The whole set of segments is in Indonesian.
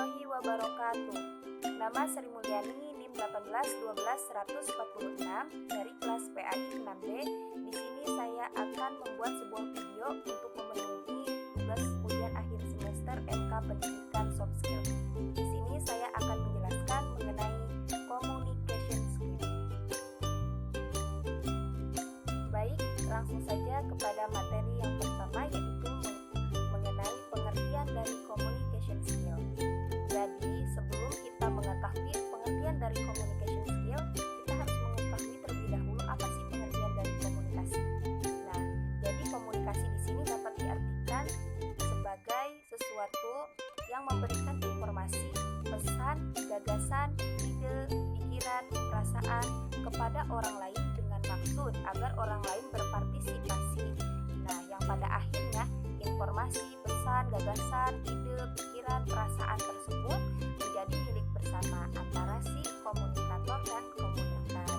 warahmatullahi wabarakatuh. Nama Sri Mulyani, NIM 1812146 dari kelas PAI 6B. Di sini saya akan membuat sebuah video untuk memenuhi tugas ujian akhir semester MK Pendidikan Soft Skill. Di sini saya akan menjelaskan mengenai communication skill. Baik, langsung saja kepada materi yang pertama, yaitu mengenai pengertian dari communication skill. Jadi, sebelum kita mengetahui pengertian dari communication skill, kita harus mengetahui terlebih dahulu apa sih pengertian dari komunikasi. Nah, jadi komunikasi di sini dapat diartikan sebagai sesuatu yang memberikan informasi, pesan, gagasan, ide, pikiran, perasaan kepada orang lain dengan maksud agar orang lain berpartisipasi. Nah, yang pada akhirnya informasi, pesan, gagasan, ide, pikiran, perasaan tersebut menjadi milik bersama antara si komunikator dan komunikan.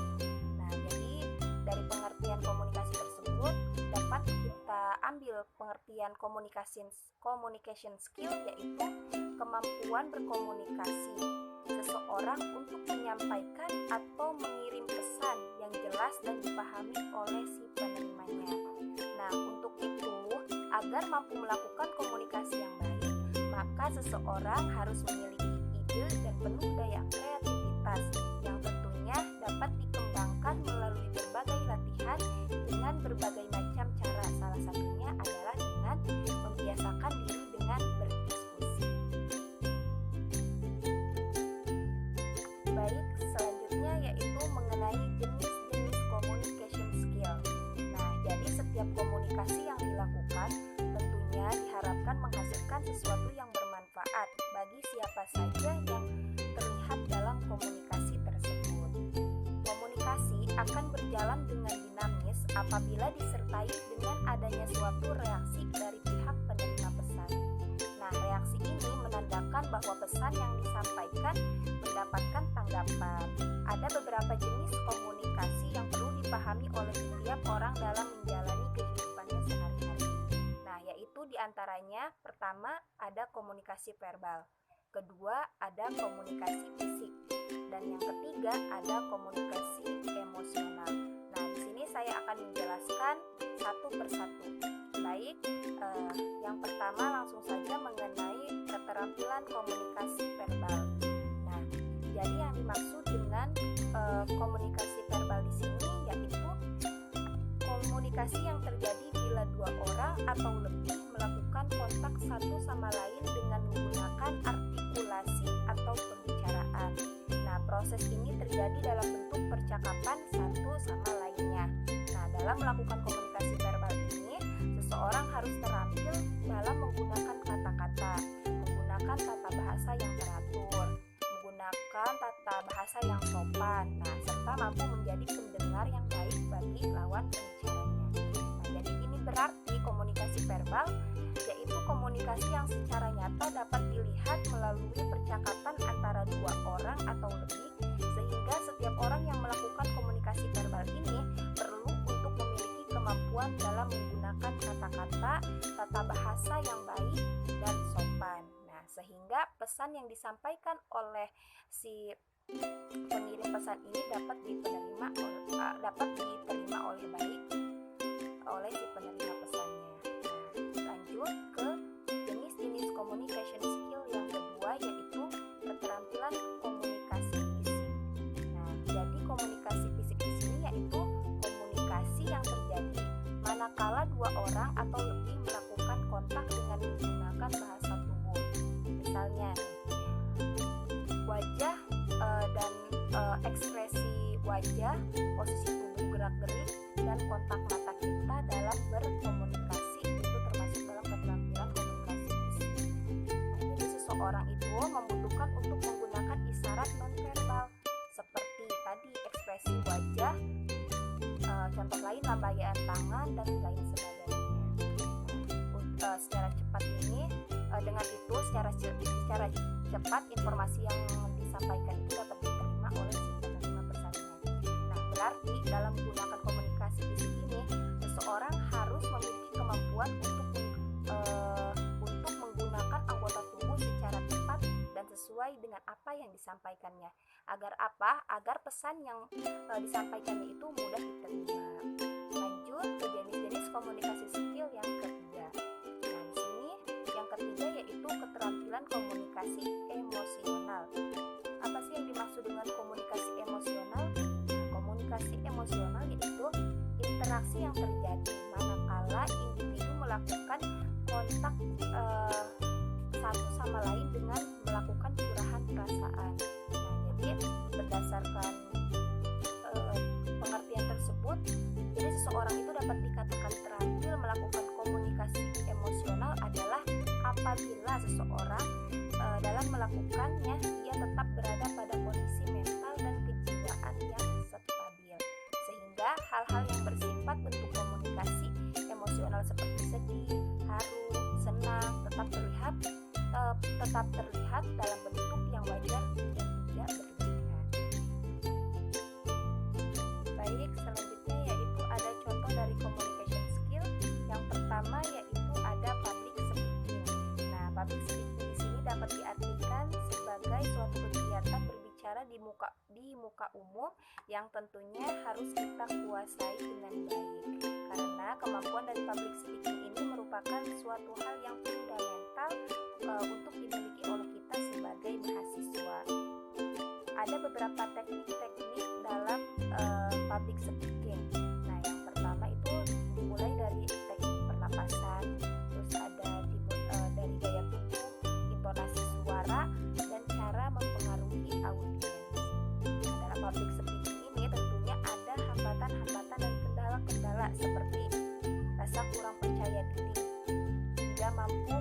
Nah, jadi dari pengertian komunikasi tersebut dapat kita ambil pengertian communication skill, yaitu kemampuan berkomunikasi seseorang untuk menyampaikan atau mengirim pesan yang jelas dan dipahami oleh si penerimanya. Nah, untuk itu, agar mampu melakukan komunikasi yang baik, maka seseorang harus memiliki ide dan penuh daya kreativitas yang tentunya dapat dikembangkan melalui berbagai latihan dengan berbagai macam cara. Salah satunya adalah dengan membiasakan diri dengan berdiskusi. Baik, selanjutnya yaitu mengenai jenis-jenis communication skill. Nah, jadi setiap komunikasi yang dilakukan tentunya diharapkan menghasilkan sesuatu yang bermanfaat bagi siapa saja yang terlihat dalam komunikasi tersebut. Komunikasi akan berjalan dengan dinamis apabila disertai dengan adanya suatu reaksi dari pihak penerima pesan. Nah, reaksi ini menandakan bahwa pesan yang disampaikan mendapatkan tanggapan. Ada beberapa jenis komunikasi yang perlu dipahami oleh setiap orang dalam menjalani kehidupannya sehari-hari. Nah, yaitu diantaranya pertama ada komunikasi verbal, kedua ada komunikasi fisik, dan yang ketiga ada komunikasi emosional. Nah, di sini saya akan menjelaskan satu persatu. Baik, yang pertama langsung saja mengenai keterampilan komunikasi verbal. Nah, jadi yang dimaksud dengan komunikasi verbal di sini yaitu komunikasi yang terjadi bila dua orang atau lebih melakukan kontak satu sama lain dengan menggunakan artikulasi atau pembicaraan. Nah, proses ini terjadi dalam bentuk percakapan satu sama lainnya. Nah, dalam melakukan komunikasi verbal ini, seseorang harus terampil dalam menggunakan kata-kata, menggunakan tata bahasa yang teratur, menggunakan tata bahasa yang sopan, serta mampu menjadi pendengar yang baik bagi lawan pembicaranya. Nah, jadi ini berarti komunikasi verbal yaitu komunikasi yang secara nyata dapat dilihat melalui percakapan antara dua orang atau lebih, sehingga setiap orang yang melakukan komunikasi verbal ini perlu untuk memiliki kemampuan dalam menggunakan kata-kata, tata bahasa yang baik dan sopan. Nah, sehingga pesan yang disampaikan oleh si pengirim pesan ini dapat diterima oleh baik oleh si penerima pesannya. Nah, lanjut ke jenis-jenis communication skill yang kedua, yaitu keterampilan komunikasi fisik. Nah, jadi komunikasi fisik di sini yaitu komunikasi yang terjadi manakala dua orang atau lebih melakukan kontak dengan menggunakan bahasa tubuh. Misalnya, wajah dan ekspresi wajah, posisi tubuh gerak-gerik, dan kontak mata kita dalam berkomunikasi itu termasuk dalam keterampilan komunikasi fisik. Nah, jadi seseorang itu membutuhkan untuk menggunakan isyarat nonverbal seperti tadi ekspresi wajah, contoh lain lambaian tangan dan lain sebagainya. Secara cepat ini, dengan itu secara cepat informasi yang disampaikan itu dapat diterima oleh si penerima pesannya. Nah, berarti dalam menggunakan komunikasi fisik ini, seseorang harus memiliki kemampuan untuk menggunakan anggota tubuh secara tepat dan sesuai sesuai dengan apa yang disampaikannya. Agar apa? Agar pesan yang disampaikannya itu mudah diterima. Lanjut ke jenis-jenis komunikasi skill yang ketiga. Nah, di sini yang ketiga yaitu keterampilan komunikasi emosional. Apa sih yang dimaksud dengan komunikasi emosional? Komunikasi emosional yaitu interaksi yang terjadi manakala individu melakukan kontak satu sama lain dengan melakukan curahan perasaan. Nah, jadi berdasarkan pengertian tersebut, jadi seseorang itu dapat dikatakan terampil melakukan komunikasi emosional adalah apabila seseorang dalam melakukannya ia tetap berada pada kondisi mental dan kejiwaan yang stabil, sehingga hal-hal yang bersifat bentuk komunikasi emosional seperti sedih, haru, senang tetap terlihat dalam bentuk yang wajar dan tidak berlebihan. Baik, selanjutnya yaitu ada contoh dari communication skill. Yang pertama yaitu ada public speaking. Nah, public speaking di sini dapat diartikan sebagai suatu kegiatan berbicara di muka umum yang tentunya harus kita kuasai dengan baik. Karena kemampuan dari public speaking ini merupakan suatu hal yang fundamental untuk dimiliki oleh kita sebagai mahasiswa. Ada beberapa teknik-teknik dalam public speaking. Nah, yang pertama itu dimulai dari teknik pernapasan, terus ada dari gaya tubuh, intonasi suara, dan cara mempengaruhi audiens. Dalam public speaking ini tentunya ada hambatan-hambatan dan kendala-kendala seperti rasa kurang percaya diri, tidak mampu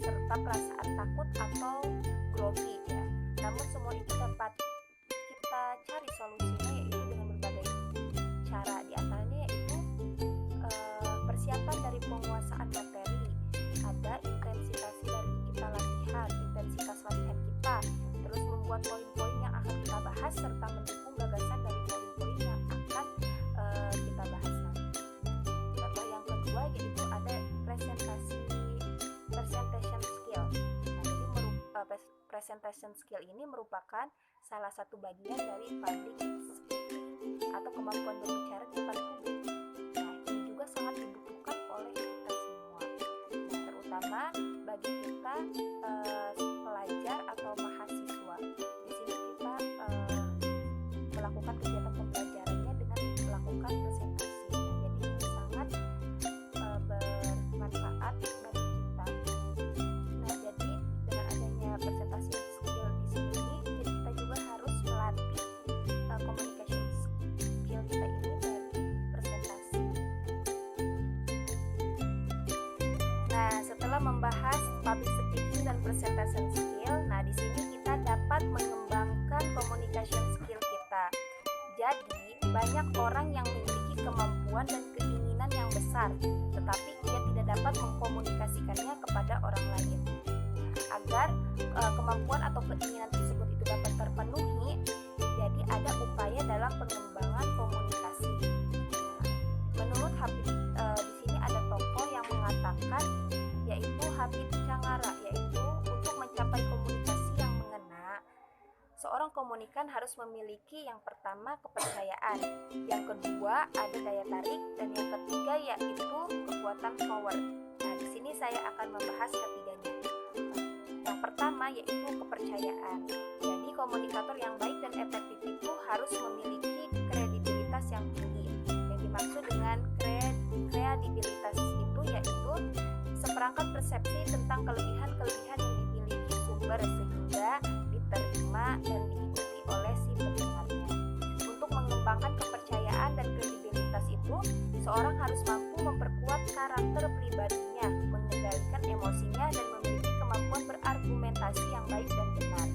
serta perasaan takut atau grogi ya. Namun semua itu dapat kita cari solusinya yaitu dengan berbagai cara. Di antaranya yaitu persiapan dari penguasaan materi, ada intensitas latihan kita, terus membuat poin-poin yang akan kita bahas serta mendukung gagasan dari poin-poin yang akan kita bahas nanti. Contoh yang kedua yaitu ada presentation skill. Nah, jadi presentation skill ini merupakan salah satu bagian dari public speaking atau kemampuan berbicara di depan publik. Nah, ini juga sangat dibutuhkan oleh kita semua. Nah, terutama bagi kita pelajar atau mahasiswa. Di sini kita melakukan kegiatan pembelajarannya dengan melakukan presentasi. Nah, jadi ini sangat bermanfaat bagi kita. Nah, jadi dengan adanya presentasi skill di sini, jadi kita juga harus melatih communication skill kita ini dari presentasi. Nah, setelah membahas public speaking dan presentation skill, nah di sini kita dapat mengembangkan communication skill kita. Jadi, banyak orang yang memiliki kemampuan dan keinginan yang besar, tetapi ia tidak dapat mengkomunikasikannya kepada orang lain. Agar kemampuan atau keinginan tersebut itu dapat terpenuhi, jadi ada upaya dalam pengembangan komunikasi. Menurut Habib, di sini ada tokoh yang mengatakan yaitu Habib Cangara, yaitu untuk mencapai komunikasi yang mengena, seorang komunikan harus memiliki yang pertama kepercayaan, yang kedua ada daya tarik, dan yang ketiga yaitu kekuatan power. Nah, di sini saya akan membahas ketiganya. Yang pertama yaitu kepercayaan. Jadi komunikator yang baik dan efektif itu harus memiliki kredibilitas yang tinggi. Yang dimaksud dengan kredibilitas itu yaitu seperangkat persepsi tentang kelebihan-kelebihan yang dimiliki sumber sehingga diterima dan diikuti oleh si pendengarnya. Untuk mengembangkan kepercayaan dan kredibilitas itu, seorang harus mampu memperkuat karakter pribadinya, mengendalikan emosinya, dan memiliki kemampuan berargumentasi yang baik dan benar.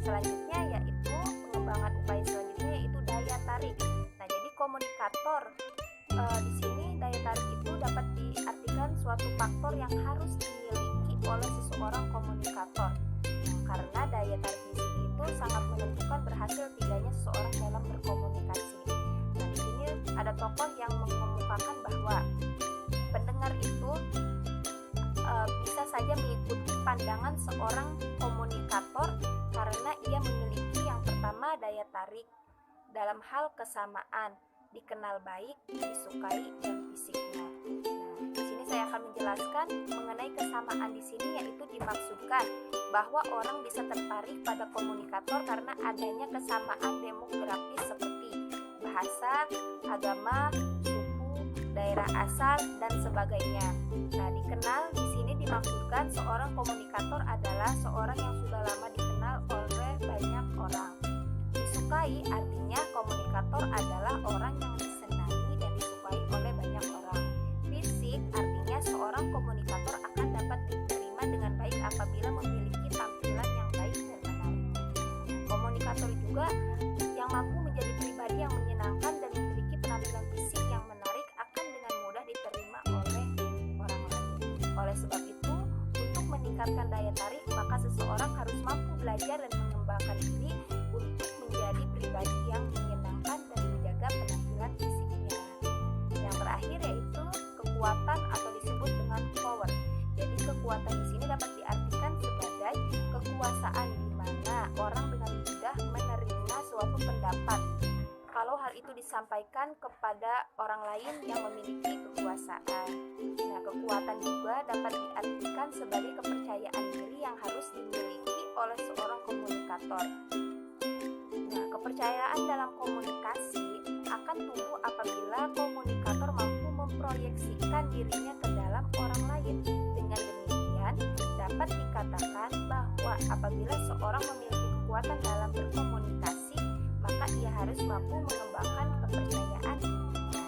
Selanjutnya yaitu pengembangan upaya selanjutnya yaitu daya tarik. Nah, jadi komunikator di sini daya tarik itu dapat diartikan suatu faktor yang harus dimiliki oleh seseorang komunikator. Karena daya tarik di sini itu sangat menentukan berhasil tidaknya seseorang dalam berkomunikasi. Nah, di sini ada tokoh yang mengemukakan bahwa pendengar itu bisa saja pandangan seorang komunikator karena ia memiliki yang pertama daya tarik dalam hal kesamaan, dikenal baik, disukai, dan fisiknya. Nah, di sini saya akan menjelaskan mengenai kesamaan di sini, yaitu dimaksudkan bahwa orang bisa tertarik pada komunikator karena adanya kesamaan demografis seperti bahasa, agama, suku, daerah asal, dan sebagainya. Nah, dikenal di sini dimaksudkan seorang komunikator adalah seorang yang sudah lama dikenal oleh banyak orang. Disukai artinya komunikator adalah orang yang disenangi dan disukai oleh banyak orang. Fisik artinya seorang komunikator akan dapat diterima dengan baik apabila memiliki tampilan yang baik dan menarik. Komunikator juga yang mampu menjadi pribadi yang menyenangkan dan memiliki penampilan fisik yang menarik akan dengan mudah diterima oleh orang lain. Oleh sebab itu, untuk meningkatkan daya tarik, maka seseorang harus mampu belajar dan mengembangkan diri untuk menjadi pribadi yang menyenangkan dan menjaga penampilan fisiknya. Yang terakhir yaitu kekuatan atau disebut dengan power. Jadi kekuatan di sini dapat diartikan sebagai kekuasaan di mana orang dengan mudah menerima suatu pendapat kalau hal itu disampaikan kepada orang lain yang memiliki kekuasaan. Nah, kekuatan juga dapat diartikan sebagai kepercayaan diri yang harus dimiliki oleh seorang komunikator. Nah, kepercayaan dalam komunikasi akan tumbuh apabila komunikator mampu memproyeksikan dirinya ke dalam orang lain. Dengan demikian, dapat dikatakan bahwa apabila seorang memiliki kekuatan dalam berkomunikasi, maka ia harus mampu mengembangkan kepercayaan dirinya.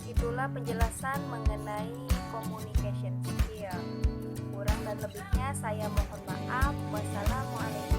Itulah penjelasan mengenai communication skill. Kurang dan lebihnya saya mohon maaf. Wassalamualaikum.